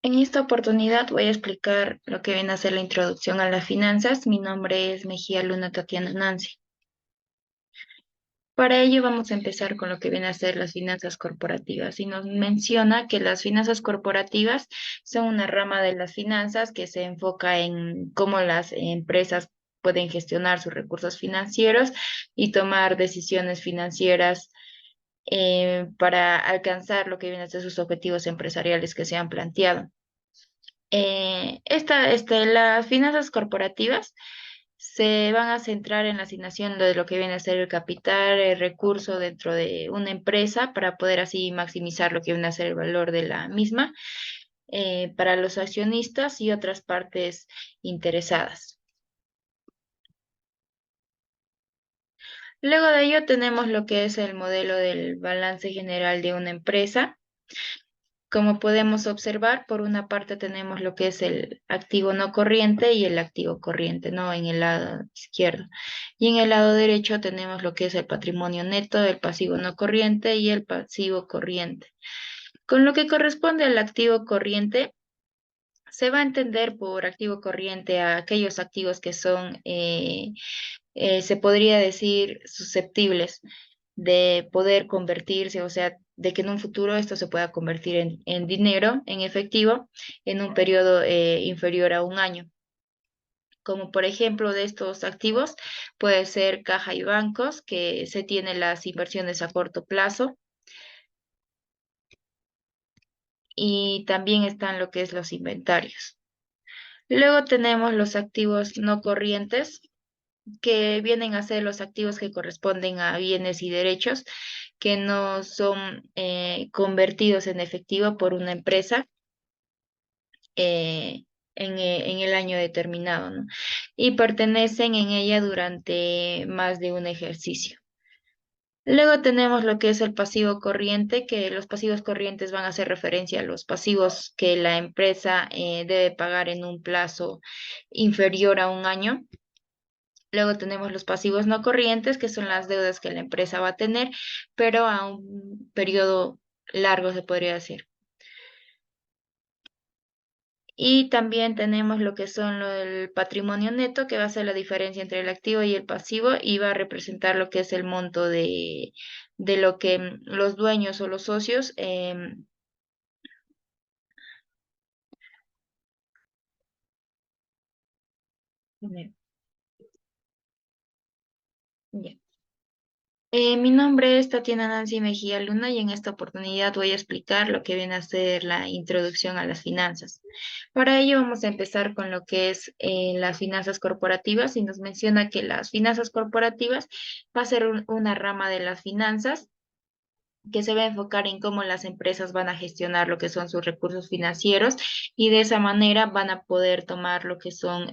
En esta oportunidad voy a explicar lo que viene a ser la introducción a las finanzas. Mi nombre es Mejía Luna Tatiana Nancy. Para ello vamos a empezar con lo que viene a ser las finanzas corporativas y nos menciona que las finanzas corporativas son una rama de las finanzas que se enfoca en cómo las empresas pueden gestionar sus recursos financieros y tomar decisiones financieras para alcanzar lo que viene a ser sus objetivos empresariales que se han planteado. Las finanzas corporativas se van a centrar en la asignación de lo que viene a ser el capital, el recurso dentro de una empresa para poder así maximizar lo que viene a ser el valor de la misma para los accionistas y otras partes interesadas. Luego de ello tenemos lo que es el modelo del balance general de una empresa. Como podemos observar, por una parte tenemos lo que es el activo no corriente y el activo corriente, ¿no? En el lado izquierdo. Y en el lado derecho tenemos lo que es el patrimonio neto, el pasivo no corriente y el pasivo corriente. Con lo que corresponde al activo corriente, se va a entender por activo corriente a aquellos activos que son se podría decir, susceptibles de poder convertirse, o sea, de que en un futuro esto se pueda convertir en dinero, en efectivo, en un periodo inferior a un año. Como por ejemplo de estos activos, puede ser caja y bancos, que se tienen las inversiones a corto plazo, y también están lo que es los inventarios. Luego tenemos los activos no corrientes, que vienen a ser los activos que corresponden a bienes y derechos que no son convertidos en efectivo por una empresa eh, en el año determinado, ¿no? Y pertenecen en ella durante más de un ejercicio. Luego tenemos lo que es el pasivo corriente, que los pasivos corrientes van a hacer referencia a los pasivos que la empresa debe pagar en un plazo inferior a un año. Luego tenemos los pasivos no corrientes, que son las deudas que la empresa va a tener, pero a un periodo largo, se podría decir. Y también tenemos lo que son el patrimonio neto, que va a ser la diferencia entre el activo y el pasivo, y va a representar lo que es el monto de lo que los dueños o los socios ya. Mi nombre es Tatiana Nancy Mejía Luna y en esta oportunidad voy a explicar lo que viene a ser la introducción a las finanzas. Para ello vamos a empezar con lo que es las finanzas corporativas y nos menciona que las finanzas corporativas va a ser una rama de las finanzas que se va a enfocar en cómo las empresas van a gestionar lo que son sus recursos financieros y de esa manera van a poder tomar lo que son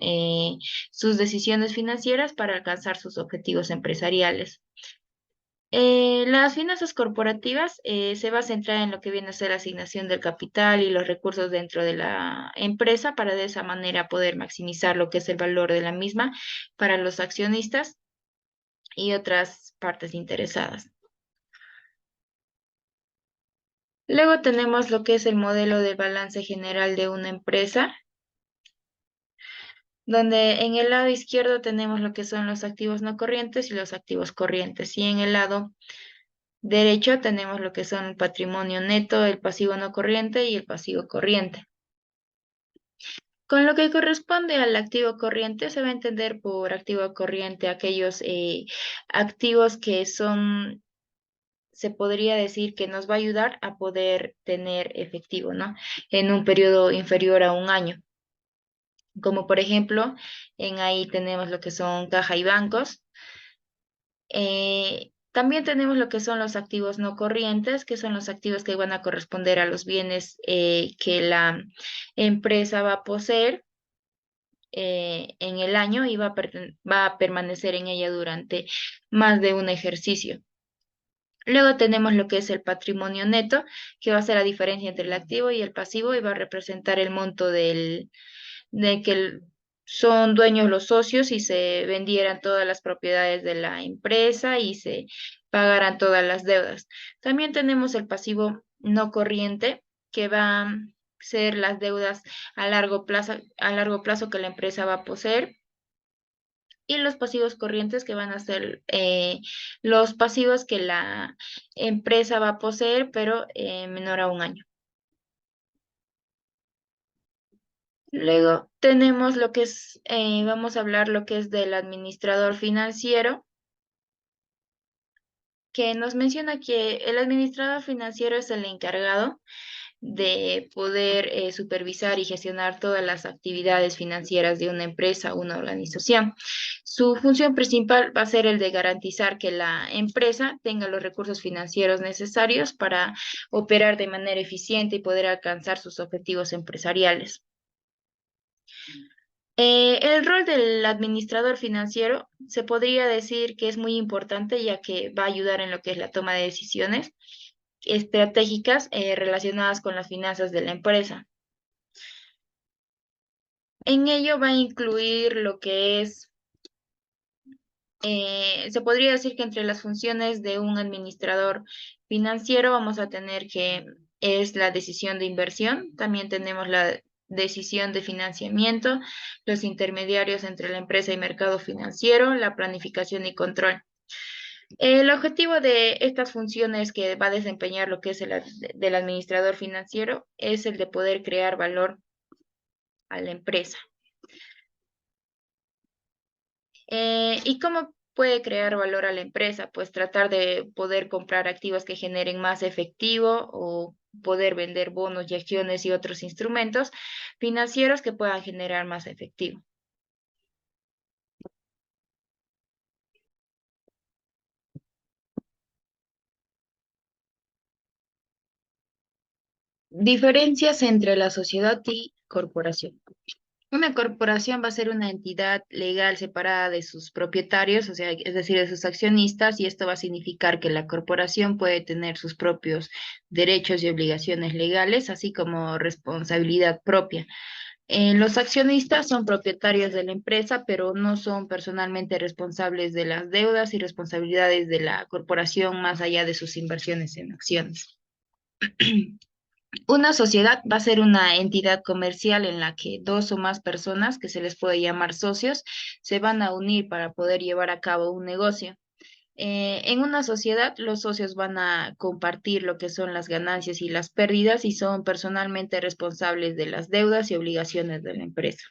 sus decisiones financieras para alcanzar sus objetivos empresariales. Las finanzas corporativas se va a centrar en lo que viene a ser la asignación del capital y los recursos dentro de la empresa para de esa manera poder maximizar lo que es el valor de la misma para los accionistas y otras partes interesadas. Luego tenemos lo que es el modelo de balance general de una empresa, donde en el lado izquierdo tenemos lo que son los activos no corrientes y los activos corrientes, y en el lado derecho tenemos lo que son el patrimonio neto, el pasivo no corriente y el pasivo corriente. Con lo que corresponde al activo corriente, se va a entender por activo corriente aquellos activos que son, se podría decir que nos va a ayudar a poder tener efectivo, ¿no? En un periodo inferior a un año. Como por ejemplo, en ahí tenemos lo que son caja y bancos. También tenemos lo que son los activos no corrientes, que son los activos que van a corresponder a los bienes que la empresa va a poseer en el año y va a permanecer en ella durante más de un ejercicio. Luego tenemos lo que es el patrimonio neto, que va a ser la diferencia entre el activo y el pasivo y va a representar el monto de que son dueños los socios y se vendieran todas las propiedades de la empresa y se pagaran todas las deudas. También tenemos el pasivo no corriente, que va ser las deudas a largo plazo que la empresa va a poseer, y los pasivos corrientes que van a ser los pasivos que la empresa va a poseer, pero menor a un año. Luego tenemos lo que es, vamos a hablar lo que es del administrador financiero, que nos menciona que el administrador financiero es el encargado de poder supervisar y gestionar todas las actividades financieras de una empresa o una organización. Su función principal va a ser el de garantizar que la empresa tenga los recursos financieros necesarios para operar de manera eficiente y poder alcanzar sus objetivos empresariales. El rol del administrador financiero se podría decir que es muy importante, ya que va a ayudar en lo que es la toma de decisiones estratégicas relacionadas con las finanzas de la empresa. En ello va a incluir lo que es, se podría decir que entre las funciones de un administrador financiero vamos a tener que es la decisión de inversión, también tenemos la decisión de financiamiento, los intermediarios entre la empresa y mercado financiero, la planificación y control. El objetivo de estas funciones que va a desempeñar lo que es del administrador financiero es el de poder crear valor a la empresa. ¿Y cómo puede crear valor a la empresa? Pues tratar de poder comprar activos que generen más efectivo o poder vender bonos y acciones y otros instrumentos financieros que puedan generar más efectivo. Diferencias entre la sociedad y corporación. Una corporación va a ser una entidad legal separada de sus propietarios, o sea, es decir, de sus accionistas, y esto va a significar que la corporación puede tener sus propios derechos y obligaciones legales, así como responsabilidad propia. Los accionistas son propietarios de la empresa, pero no son personalmente responsables de las deudas y responsabilidades de la corporación más allá de sus inversiones en acciones. Una sociedad va a ser una entidad comercial en la que dos o más personas, que se les puede llamar socios, se van a unir para poder llevar a cabo un negocio. En una sociedad, los socios van a compartir lo que son las ganancias y las pérdidas y son personalmente responsables de las deudas y obligaciones de la empresa.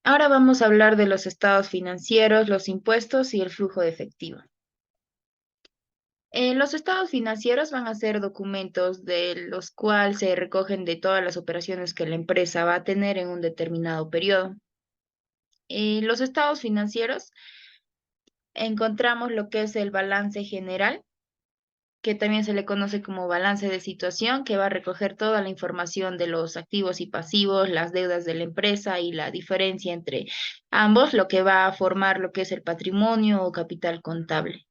Ahora vamos a hablar de los estados financieros, los impuestos y el flujo de efectivo. Los estados financieros van a ser documentos de los cuales se recogen de todas las operaciones que la empresa va a tener en un determinado periodo. En los estados financieros encontramos lo que es el balance general, que también se le conoce como balance de situación, que va a recoger toda la información de los activos y pasivos, las deudas de la empresa y la diferencia entre ambos, lo que va a formar lo que es el patrimonio o capital contable.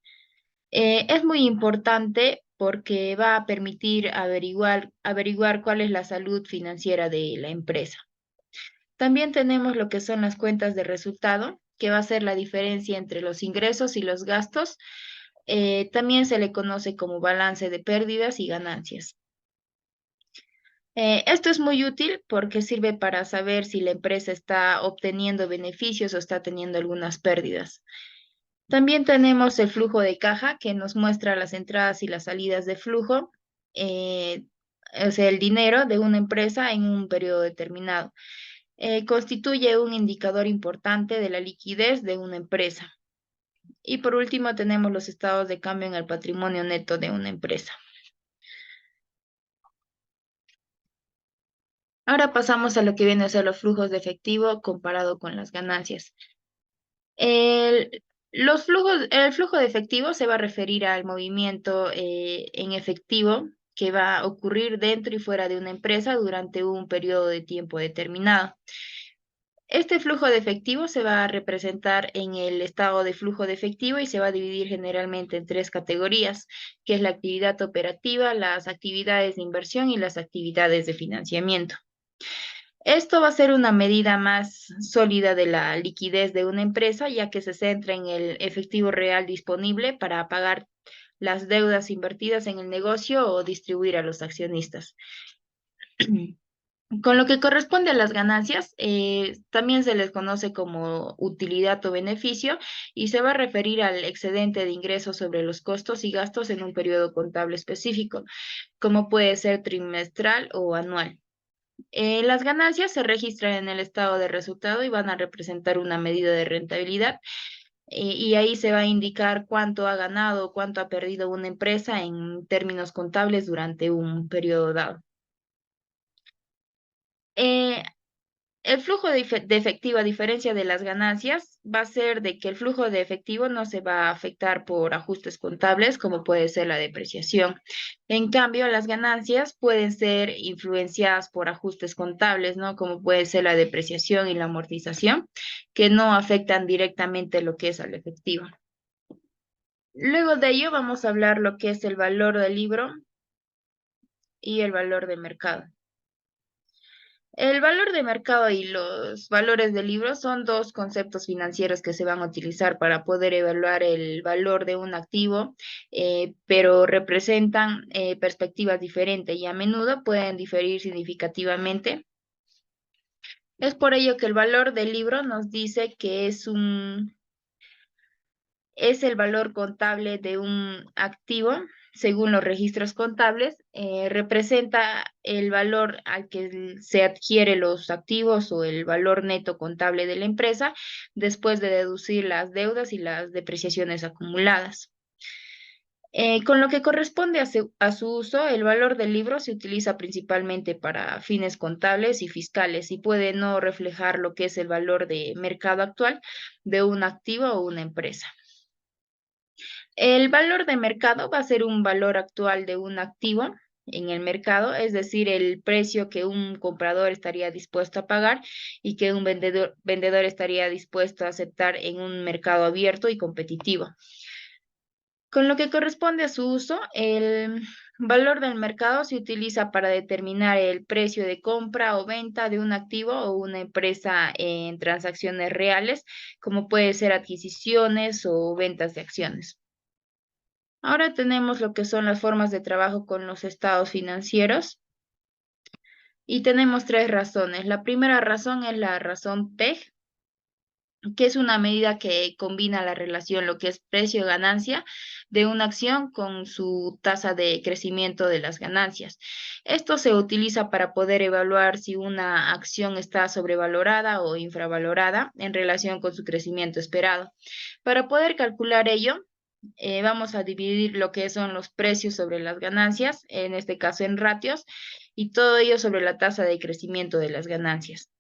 Es muy importante porque va a permitir averiguar cuál es la salud financiera de la empresa. También tenemos lo que son las cuentas de resultado, que va a ser la diferencia entre los ingresos y los gastos. También se le conoce como balance de pérdidas y ganancias. Esto es muy útil porque sirve para saber si la empresa está obteniendo beneficios o está teniendo algunas pérdidas. También tenemos el flujo de caja que nos muestra las entradas y las salidas de flujo, eh, o sea, el dinero de una empresa en un periodo determinado. Constituye un indicador importante de la liquidez de una empresa. Y por último tenemos los estados de cambio en el patrimonio neto de una empresa. Ahora pasamos a lo que viene a ser los flujos de efectivo comparado con las ganancias. El, el flujo de efectivo se va a referir al movimiento en efectivo que va a ocurrir dentro y fuera de una empresa durante un periodo de tiempo determinado. Este flujo de efectivo se va a representar en el estado de flujo de efectivo y se va a dividir generalmente en tres categorías, que es la actividad operativa, las actividades de inversión y las actividades de financiamiento. Esto va a ser una medida más sólida de la liquidez de una empresa, ya que se centra en el efectivo real disponible para pagar las deudas invertidas en el negocio o distribuir a los accionistas. Con lo que corresponde a las ganancias, también se les conoce como utilidad o beneficio y se va a referir al excedente de ingresos sobre los costos y gastos en un periodo contable específico, como puede ser trimestral o anual. Las ganancias se registran en el estado de resultado y van a representar una medida de rentabilidad, y ahí se va a indicar cuánto ha ganado o cuánto ha perdido una empresa en términos contables durante un periodo dado. Eh, El flujo de efectivo, a diferencia de las ganancias, va a ser de que el flujo de efectivo no se va a afectar por ajustes contables, como puede ser la depreciación. En cambio, las ganancias pueden ser influenciadas por ajustes contables, ¿no? Como puede ser la depreciación y la amortización, que no afectan directamente lo que es al efectivo. Luego de ello, vamos a hablar lo que es el valor del libro y el valor de mercado. El valor de mercado y los valores del libro son dos conceptos financieros que se van a utilizar para poder evaluar el valor de un activo, pero representan perspectivas diferentes y a menudo pueden diferir significativamente. Es por ello que el valor del libro nos dice que es el valor contable de un activo, según los registros contables, representa el valor al que se adquiere los activos o el valor neto contable de la empresa después de deducir las deudas y las depreciaciones acumuladas. Con lo que corresponde a su uso, el valor del libro se utiliza principalmente para fines contables y fiscales y puede no reflejar lo que es el valor de mercado actual de un activo o una empresa. El valor de mercado va a ser un valor actual de un activo en el mercado, es decir, el precio que un comprador estaría dispuesto a pagar y que un vendedor estaría dispuesto a aceptar en un mercado abierto y competitivo. Con lo que corresponde a su uso, el valor del mercado se utiliza para determinar el precio de compra o venta de un activo o una empresa en transacciones reales, como puede ser adquisiciones o ventas de acciones. Ahora tenemos lo que son las formas de trabajo con los estados financieros y tenemos tres razones. La primera razón es la razón PEG, que es una medida que combina la relación, lo que es precio-ganancia de una acción con su tasa de crecimiento de las ganancias. Esto se utiliza para poder evaluar si una acción está sobrevalorada o infravalorada en relación con su crecimiento esperado. Para poder calcular ello, vamos a dividir lo que son los precios sobre las ganancias, en este caso en ratios, y todo ello sobre la tasa de crecimiento de las ganancias.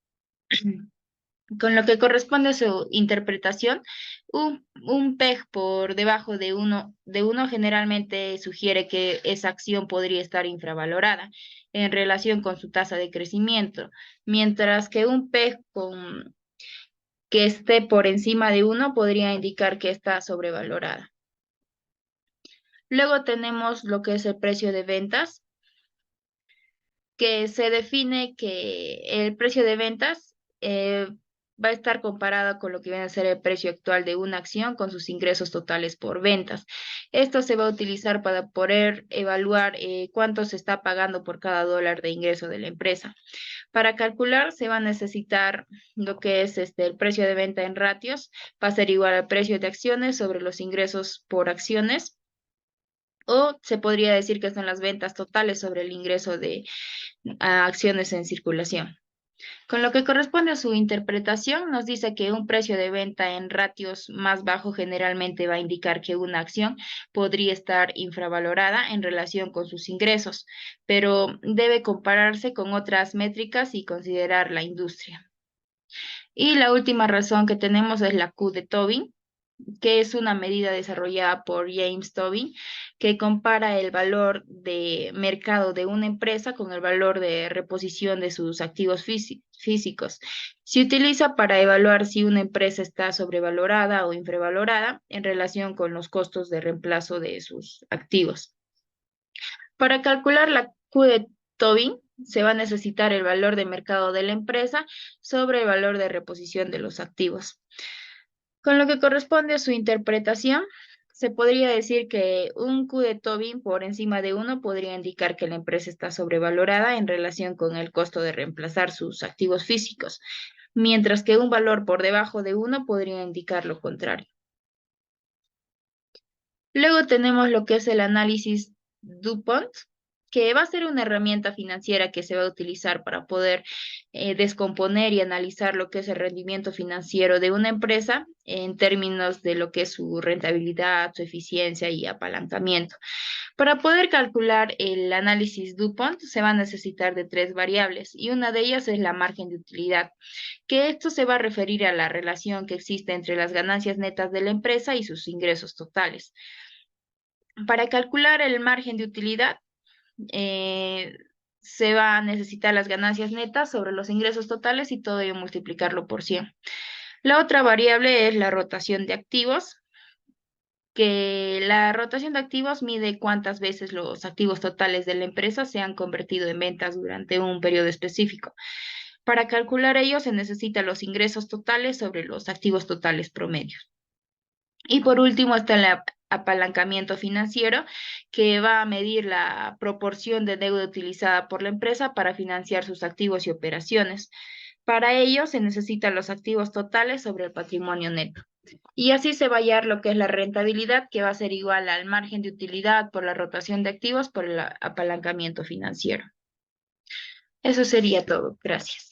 Con lo que corresponde a su interpretación, un PEG por debajo de uno generalmente sugiere que esa acción podría estar infravalorada en relación con su tasa de crecimiento, mientras que un PEG que esté por encima de uno podría indicar que está sobrevalorada. Luego tenemos lo que es el precio de ventas, que se define que el precio de ventas va a estar comparado con lo que viene a ser el precio actual de una acción con sus ingresos totales por ventas. Esto se va a utilizar para poder evaluar cuánto se está pagando por cada dólar de ingreso de la empresa. Para calcular se va a necesitar lo que es el precio de venta en ratios, va a ser igual al precio de acciones sobre los ingresos por acciones, o se podría decir que son las ventas totales sobre el ingreso de acciones en circulación. Con lo que corresponde a su interpretación, nos dice que un precio de venta en ratios más bajo generalmente va a indicar que una acción podría estar infravalorada en relación con sus ingresos, pero debe compararse con otras métricas y considerar la industria. Y la última razón que tenemos es la Q de Tobin, que es una medida desarrollada por James Tobin, que compara el valor de mercado de una empresa con el valor de reposición de sus activos físicos. Se utiliza para evaluar si una empresa está sobrevalorada o infravalorada en relación con los costos de reemplazo de sus activos. Para calcular la Q de Tobin, se va a necesitar el valor de mercado de la empresa sobre el valor de reposición de los activos. Con lo que corresponde a su interpretación, se podría decir que un Q de Tobin por encima de uno podría indicar que la empresa está sobrevalorada en relación con el costo de reemplazar sus activos físicos, mientras que un valor por debajo de uno podría indicar lo contrario. Luego tenemos lo que es el análisis DuPont, que va a ser una herramienta financiera que se va a utilizar para poder descomponer y analizar lo que es el rendimiento financiero de una empresa en términos de lo que es su rentabilidad, su eficiencia y apalancamiento. Para poder calcular el análisis DuPont se va a necesitar de tres variables y una de ellas es la margen de utilidad, que esto se va a referir a la relación que existe entre las ganancias netas de la empresa y sus ingresos totales. Para calcular el margen de utilidad, eh, se va a necesitar las ganancias netas sobre los ingresos totales y todo ello multiplicarlo por 100. La otra variable es la rotación de activos, que la rotación de activos mide cuántas veces los activos totales de la empresa se han convertido en ventas durante un periodo específico. Para calcular ello se necesitan los ingresos totales sobre los activos totales promedios. Y por último está el apalancamiento financiero, que va a medir la proporción de deuda utilizada por la empresa para financiar sus activos y operaciones. Para ello se necesitan los activos totales sobre el patrimonio neto. Y así se va a hallar lo que es la rentabilidad, que va a ser igual al margen de utilidad por la rotación de activos por el apalancamiento financiero. Eso sería todo. Gracias.